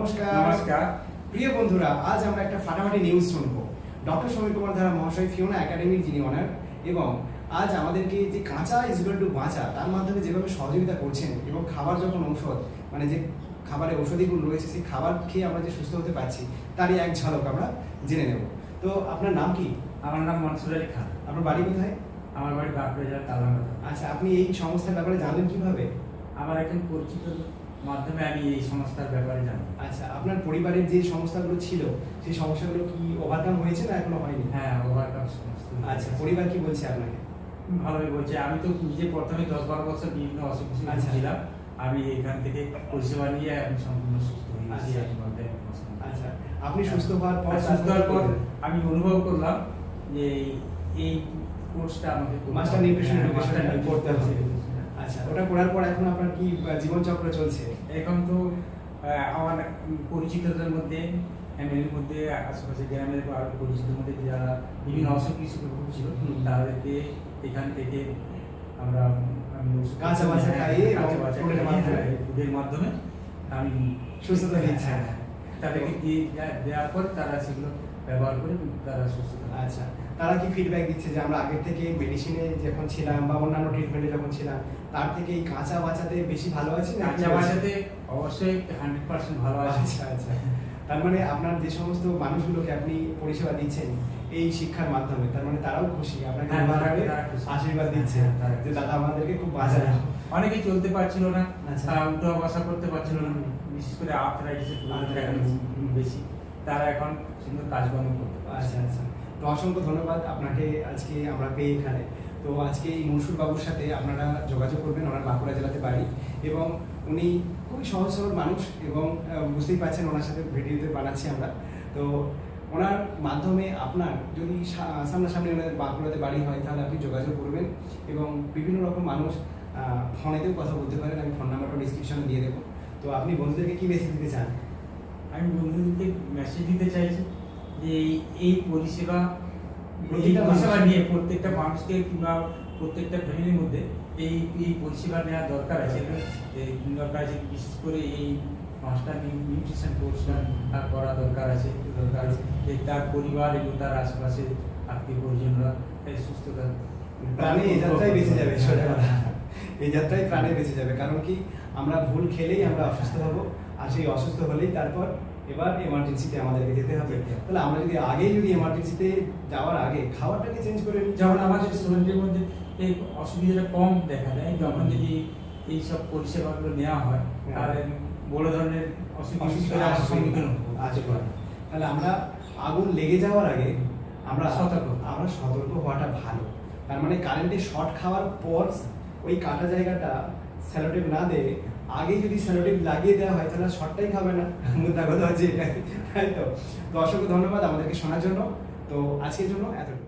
নমস্কার। নমস্কার। প্রিয় বন্ধুরা, আজ আমরা একটা ফাটাফাটি নিউজ শুনবো। ডক্টর সমীর কুমার ধারা মহাশয় ফিওনা একাডেমির যিনি অনার, এবং আজ আমাদেরকে যে কাঁচা ইজুয়াল টু বাঁচা তার মাধ্যমে যেভাবে সহযোগিতা করছেন, এবং খাবার যখন ঔষধ মানে যে খাবারে ঔষধি গুণ রয়েছে সেই খাবার খেয়ে আমরা যে সুস্থ হতে পারছি তারই এক ঝলক আমরা জেনে নেব। তো আপনার নাম কি? আমার নাম মনসুর আলী খান। আপনার বাড়ি কোথায়? আমার বাড়ি বাঁকুড়া জেলার তালাঙ্গাতে। আচ্ছা, আপনি এই সংস্থার ব্যাপারে জানলেন কিভাবে? আমার একজন পরিচিত মাধ্যমে আমি এই সংস্থার ব্যাপারে জানি। আচ্ছা, আপনার পরিবারের যে সমস্যাগুলো ছিল সেই সমস্যাগুলো কি ওভারকাম হয়েছে না এখনো হয়নি? হ্যাঁ, ওভারকাম সমস্যা। আচ্ছা, পরিবার কি বলছে আপনাকে? ভালোই বলছে। আমি তো নিজে প্রথমে 10-12 বছর বিভিন্ন অসুখ ছিলাম। আমি এখান থেকে পরিষেবা নিয়ে আমি সম্পূর্ণ সুস্থ হয়ে গেছি। আচ্ছা, আপনি সুস্থ হওয়ার পর আমি অনুভব করলাম যে এই কোর্সটা আমাকে মাস্টার নিউট্রিশন এডুকেশন করতে হবে। আচ্ছা, ওটা করার পর এখন আপনার কি জীবনচক্র চলছে? এখন তো আমার পরিচিতদের মধ্যে, ফ্যামিলির মধ্যে, আশেপাশে গ্রামের পরিচিতদের মধ্যে যারা বিভিন্ন অসুখ বিসুখে ভুগছিল তাদেরকে এখান থেকে আমরা কাঁচা বাচ্চা খাইয়ে ফুডের মাধ্যমে আমি সুস্থতা দিচ্ছি। তাদেরকে দেওয়ার পর তারা সেগুলো ব্যবহার করে তারা সুস্থ। আচ্ছা, তারা কি ফিডব্যাক দিচ্ছে যে আমরা আগের থেকে মেডিসিনে যখন ছিলাম বা অন্যান্য ট্রিটমেন্টে যখন ছিলাম তার থেকে এই কাঁচা বাঁচাতে বেশি ভালো আছে? কাঁচা বাঁচাতে অবশ্যই 100% ভালো আছে। আচ্ছা আচ্ছা, তার মানে আপনার যে সমস্ত মানুষগুলোকে আপনি পরিষেবা দিচ্ছেন এই শিক্ষার মাধ্যমে, তার মানে তারাও খুশি, আপনাকে আশীর্বাদ দিচ্ছে যে দাদা আমাদেরকে খুব বাঁচায়। অনেকেই চলতে পারছিল না, আচ্ছা, উঠা বসা করতে পারছিল না, বিশেষ করে আর্থ্রাইটিসের বেশি, তারা এখন সুন্দর কাজকর্ম করতে পারছে। আচ্ছা আচ্ছা, তো অসংখ্য ধন্যবাদ আপনাকে আজকে আমরা পেয়ে এখানে। তো আজকে এই মনসুর বাবুর সাথে আপনারা যোগাযোগ করবেন, ওনার বাঁকুড়া জেলাতে বাড়ি, এবং উনি খুবই সহজ সরল মানুষ, এবং বুঝতেই পারছেন ওনার সাথে ভিডিওতে বানাচ্ছি আমরা। তো ওনার মাধ্যমে আপনার যদি সামনাসামনি ওনাদের বাঁকুড়াতে বাড়ি হয় তাহলে আপনি যোগাযোগ করবেন, এবং বিভিন্ন রকম মানুষ ফোনেতেও কথা বলতে পারেন। আমি ফোন নাম্বারটা ডিসক্রিপশনে দিয়ে দেবো। তো আপনি বন্ধুদেরকে কি মেসেজ দিতে চান? আমি বন্ধুদেরকে মেসেজ দিতে চাইছি যে এই পরিষেবা নিয়ে প্রত্যেকটা মানুষকে কিংবা প্রত্যেকটা ফ্যামিলির মধ্যে এই পরিষেবা নেওয়া দরকার আছে। বিশেষ করে এই মাস্টার নিউট্রিশন কোর্সটা করা দরকার আছে যে তার পরিবার এবং তার আশেপাশে আত্মীয় পরিজনরা সুস্থতা প্রাণে এই যাত্রায় বেঁচে যাবে। সোজা কথা, এই যাত্রায় প্রাণে বেঁচে যাবে। কারণ কি, আমরা ভুল খেলেই আমরা অসুস্থ হব, আর সেই অসুস্থ হলেই তারপর এবার এমার্জেন্সিতে আমাদেরকে যেতে হবে। তাহলে আমরা যদি এমার্জেন্সিতে যাওয়ার আগে খাবারটাকে চেঞ্জ করে নিই, যেমন আমাদের শরীরের মধ্যে এই অসুবিধাটা কম দেখা যায় যখন যদি এই সব পরিষেবাগুলো নেওয়া হয়, তাহলে বড় ধরনের অসুবিধার সম্মুখীন আছে। তাহলে আমরা আগুন লেগে যাওয়ার আগে আমরা সতর্ক হওয়াটা ভালো। তার মানে কারেন্টে শর্ট খাওয়ার পর ওই কাটা জায়গাটা স্যালোটেপ না দিয়ে আগে যদি স্যালোটেপ লাগিয়ে দেওয়া হয় তাহলে শর্টটাই খাবে না। মুদ্রা কথা হচ্ছে এটাই, তাই তো। অসংখ্য ধন্যবাদ আমাদেরকে শোনার জন্য। তো আজকের জন্য এতটুকু।